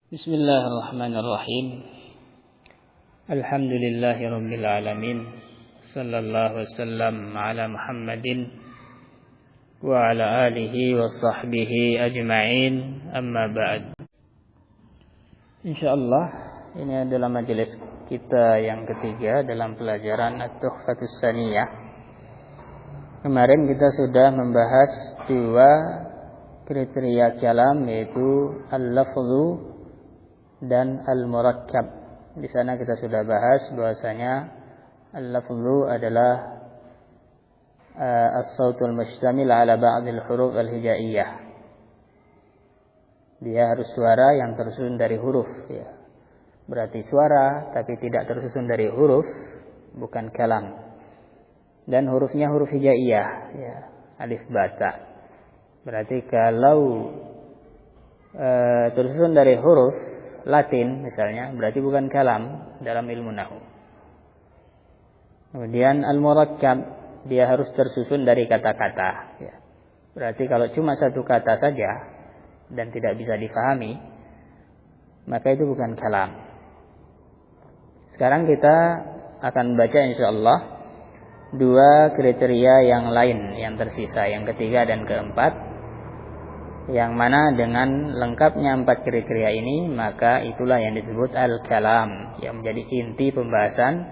Bismillahirrahmanirrahim. Alhamdulillahirabbil alamin. Sallallahu wasallam ala Muhammadin wa ala alihi wa sahbihi ajma'in. Amma ba'd. Insyaallah ini adalah majelis kita yang ketiga dalam pelajaran At-Tuhfatus Tsaniyah. Kemarin kita sudah membahas dua kriteria kalam, yaitu al-lafzu dan al-murakkab. Di sana kita sudah bahas bahwasanya al-lafzu adalah as-sautul mustamil ala ba'dil huruf al-hijaiyah. Dia harus suara yang tersusun dari huruf, ya. Berarti suara tapi tidak tersusun dari huruf, bukan kalam. Dan hurufnya huruf hijaiyah, ya, alif ba ta. Berarti kalau tersusun dari huruf Latin misalnya, berarti bukan kalam dalam ilmu nahwu. Kemudian al-murakkab, dia harus tersusun dari kata-kata, ya. Berarti kalau cuma satu kata saja dan tidak bisa difahami, maka itu bukan kalam. Sekarang kita akan baca insyaallah dua kriteria yang lain yang tersisa, yang ketiga dan keempat, yang mana dengan lengkapnya empat kriteria ini, maka itulah yang disebut al-kalam, yang menjadi inti pembahasan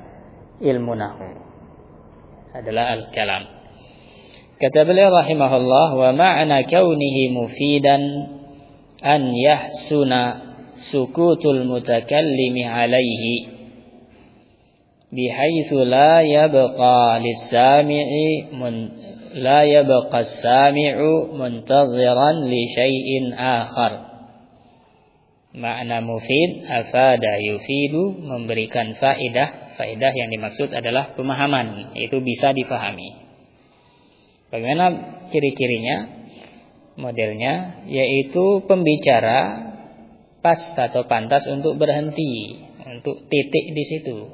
ilmu nahwu adalah al-kalam. Kata beliau rahimahullah, wa ma'na kaunihi mufidan an yahsuna sukutul mutakallimi alaihi bihaitsu la yabqa lis-sami'i la yabqa as-sami'u muntaziran li syai'in akhar. Makna mufid, afada yufidu, memberikan faedah. Faedah yang dimaksud adalah pemahaman, itu bisa difahami. Bagaimana ciri-cirinya? Modelnya yaitu pembicara pas atau pantas untuk berhenti, untuk titik di situ.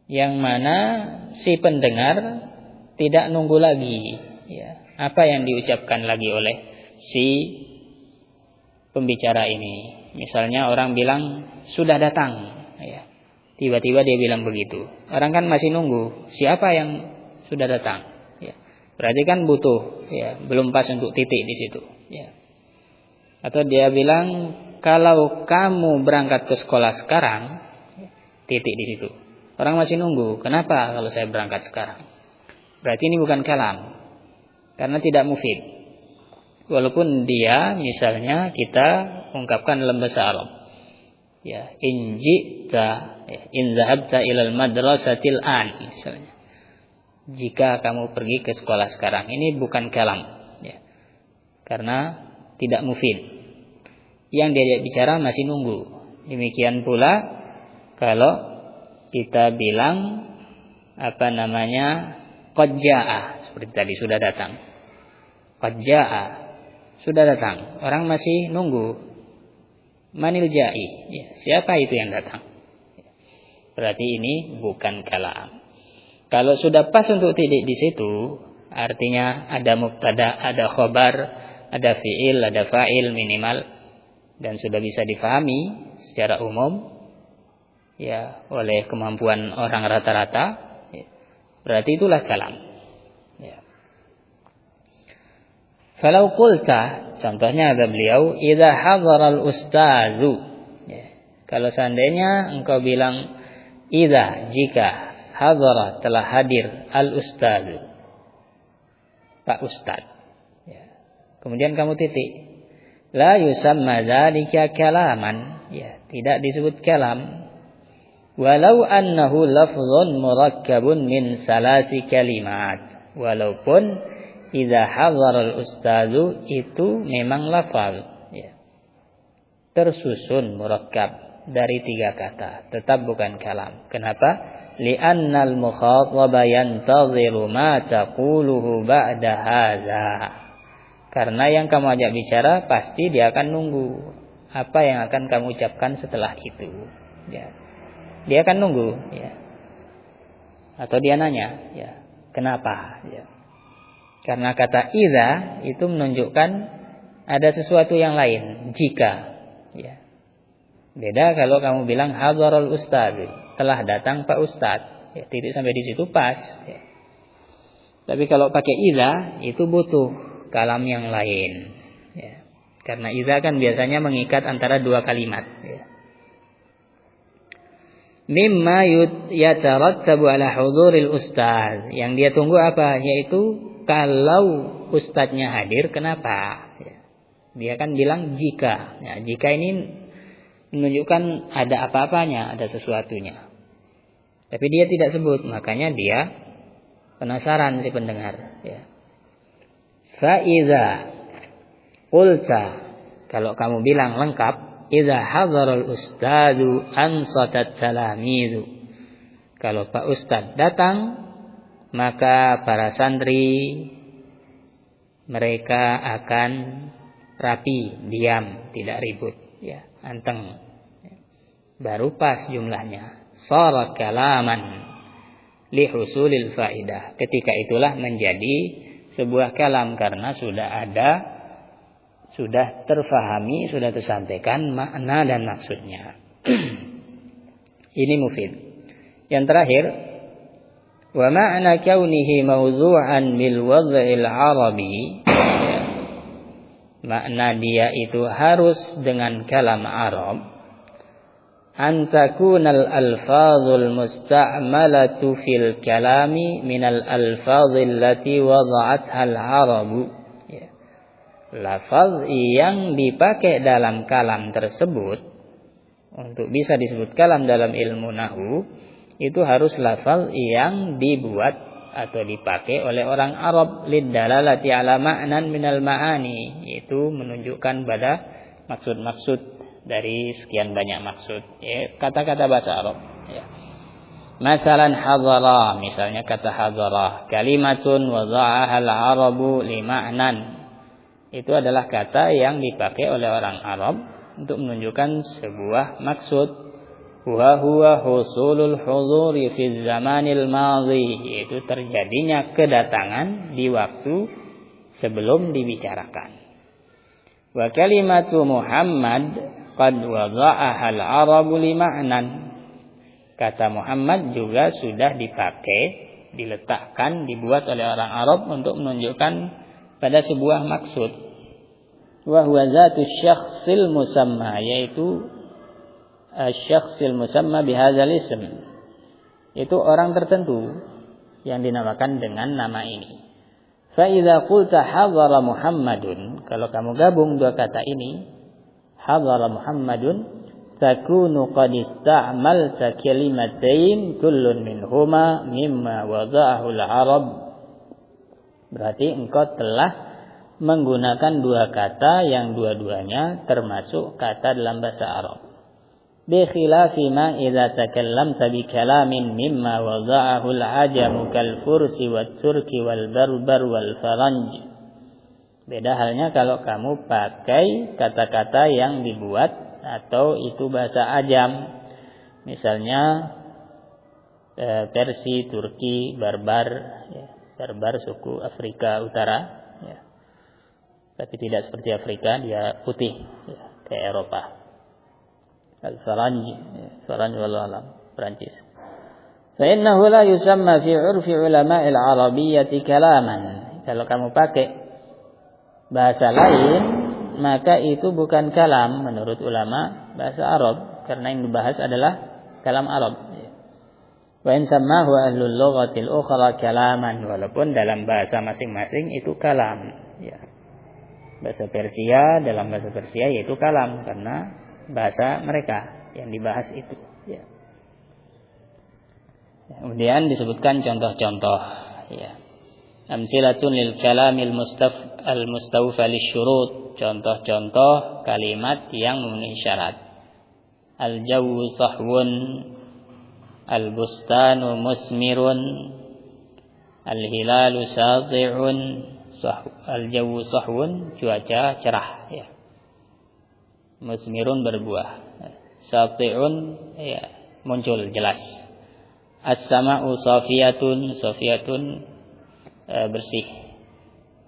Yang mana si pendengar tidak nunggu lagi, ya, apa yang diucapkan lagi oleh si pembicara ini. Misalnya orang bilang sudah datang, ya, tiba-tiba dia bilang begitu. Orang kan masih nunggu siapa yang sudah datang, ya. Berarti kan butuh, ya, belum pas untuk titik di situ, ya. Atau dia bilang kalau kamu berangkat ke sekolah sekarang, titik di situ. Orang masih nunggu. Kenapa kalau saya berangkat sekarang? Berarti ini bukan kalam, karena tidak mufid. Walaupun dia misalnya kita ungkapkan dalam bahasa Arab, ya, in zahabta ilal madrasatil an, misalnya, jika kamu pergi ke sekolah sekarang, ini bukan kalam, ya, karena tidak mufid. Yang dia bicara masih nunggu. Demikian pula kalau kita bilang qad jaa, seperti tadi, sudah datang. Qad jaa, sudah datang. Orang masih nunggu. Manil ja'i, ya, siapa itu yang datang? Berarti ini bukan kalam. Kalau sudah pas untuk titik di situ, artinya ada mubtada, ada khobar, ada fi'il, ada fa'il minimal, dan sudah bisa difahami secara umum, ya, oleh kemampuan orang rata-rata, ya, berarti itulah kalam, ya. Falau qulta, contohnya ada beliau, idza hadara al-ustazu, ya, kalau seandainya engkau bilang jika hadara, telah hadir, al-ustazu, Pak Ustaz, ya, kemudian kamu titik, la yusamma dzalika kalaman, ya, tidak disebut kalam. Walau annahu lafzun murakkabun min salasi kalimat. Walaupun idza hadhara al-ustazu itu memang lafaz, ya, tersusun murakkab dari 3 kata, tetap bukan kalam. Kenapa? Li'annal mukhataba yantaziru ma taquluhu ba'da hadza. Karena yang kamu ajak bicara pasti dia akan nunggu apa yang akan kamu ucapkan setelah itu, ya. Dia akan nunggu, ya. Atau dia nanya, ya, kenapa, ya. Karena kata idza itu menunjukkan ada sesuatu yang lain, jika, ya. Beda kalau kamu bilang hadzarul ustaz, telah datang Pak Ustaz, ya, titik sampai di situ pas, ya. Tapi kalau pakai idza itu butuh kalam yang lain, ya. Karena idza kan biasanya mengikat antara dua kalimat, ya. Mimma yatarattabu ala huduril ustaz, yang dia tunggu apa? Yaitu kalau ustadznya hadir, kenapa? Ya. Dia kan bilang jika, ya, jika ini menunjukkan ada apa-apanya, ada sesuatunya. Tapi dia tidak sebut, makanya dia penasaran si pendengar, ya. Fa iza qulta, kalau kamu bilang lengkap, iza hadzarul ustadu ansatat talamizu, kalau Pak Ustadz datang, maka para santri mereka akan rapi, diam, tidak ribut, ya, anteng, baru pas jumlahnya. Shara kalaman li husulil faidah, ketika itulah menjadi sebuah kalam karena sudah terfahami, sudah tersampaikan makna dan maksudnya. Ini mufid. Yang terakhir, wa ma'na kaunihi mawdhu'an bil wad'il arabi, makna dia itu harus dengan kalam Arab, an takunal alfazul musta'malatu fil kalami minal alfazil lati wada'atha al arabu, ya. Lafaz yang dipakai dalam kalam tersebut untuk bisa disebut kalam dalam ilmu nahwu itu harus lafaz yang dibuat atau dipakai oleh orang Arab, lidalalati ala ma'nan minal ma'ani, itu menunjukkan pada maksud-maksud dari sekian banyak maksud, ya, kata-kata bahasa Arab, ya. Masalan hadzara, misalnya kata hadzara, kalimatun wada'aha al-arabu li ma'nan, itu adalah kata yang dipakai oleh orang Arab untuk menunjukkan sebuah maksud. Wa huwa husulul huduri fi zamanil madhi, yaitu terjadinya kedatangan di waktu sebelum dibicarakan. Wa kalimatu Muhammad qad wada'aha al-arabu li ma'nan, kata Muhammad juga sudah dipakai, diletakkan, dibuat oleh orang Arab untuk menunjukkan pada sebuah maksud. Wa huwa zatu syakhsil musamma, yaitu syakhsil musamma bihadzal ism, itu orang tertentu yang dinamakan dengan nama ini. Fa idza qulta hadzara Muhammadun, kalau kamu gabung dua kata ini, hadzara Muhammadun, takunu qad ista'malta kalimatain kullun minhuma mimma wada'ahu al-arab, berarti engkau telah menggunakan dua kata yang dua-duanya termasuk kata dalam bahasa Arab. Bi khilafi ma idza takallamta bi kalamin mimma wada'ahu al-ajamu kal fursi wat turki wal barbar wal faranj. Beda halnya kalau kamu pakai kata-kata yang dibuat atau itu bahasa ajam. Misalnya Persia, Turki, Barbar, ya. Barbar suku Afrika Utara, ya. Tapi tidak seperti Afrika, dia putih, ya, kayak Eropa. Al-Faranj, Faranj wallahu alam, Perancis. Fa innahu la yusamma fi 'urfi ulama'il arabiyyati kalaman. Kalau kamu pakai bahasa lain, maka itu bukan kalam menurut ulama bahasa Arab, karena yang dibahas adalah kalam Arab. Wa in sammahu ahlul lughatil ukhra kalaman, walaupun dalam bahasa masing-masing itu kalam, ya. Bahasa Persia, dalam bahasa Persia yaitu kalam karena bahasa mereka yang dibahas itu, ya. Kemudian disebutkan contoh-contoh, ya. Amsilatun lil kalamil mustawfa lisyurut, contoh-contoh kalimat yang memenuhi syarat. Al-jawu sahwun, al-bustanu musmirun, al-hilalu sati'un, al-jawu sahwun, cuaca cerah, ya. Musmirun berbuah, sati'un, ya, muncul jelas. As-sama'u safiyatun, safiyatun bersih.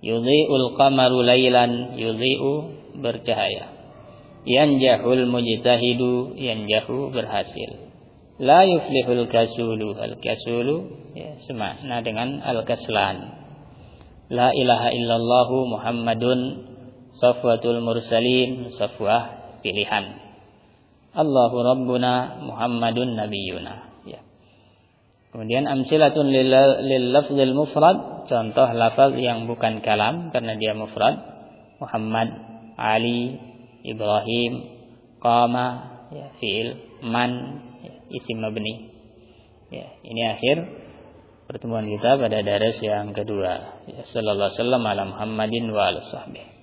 Yudhi'ul qamaru lailan, yudhi'u bercahaya. Yanjahul mujtahidu, yanjahu berhasil. La yuflihul kasulu, al-kasulu ya, semakna dengan al-kaslan. La ilaha illallahu Muhammadun safwatul mursalin, safwah pilihan. Allahu rabbuna Muhammadun nabiyuna ya. Kemudian amsilatun lil lafzil mufrad, contoh lafaz yang bukan kalam karena dia mufrad. Muhammad, Ali, Ibrahim, qama ya, fi'il, man ya, isim mabni. Ya, ini akhir pertemuan kita pada daras yang kedua. Ya, sallallahu alaihi wasallam ala Muhammadin wa alihi.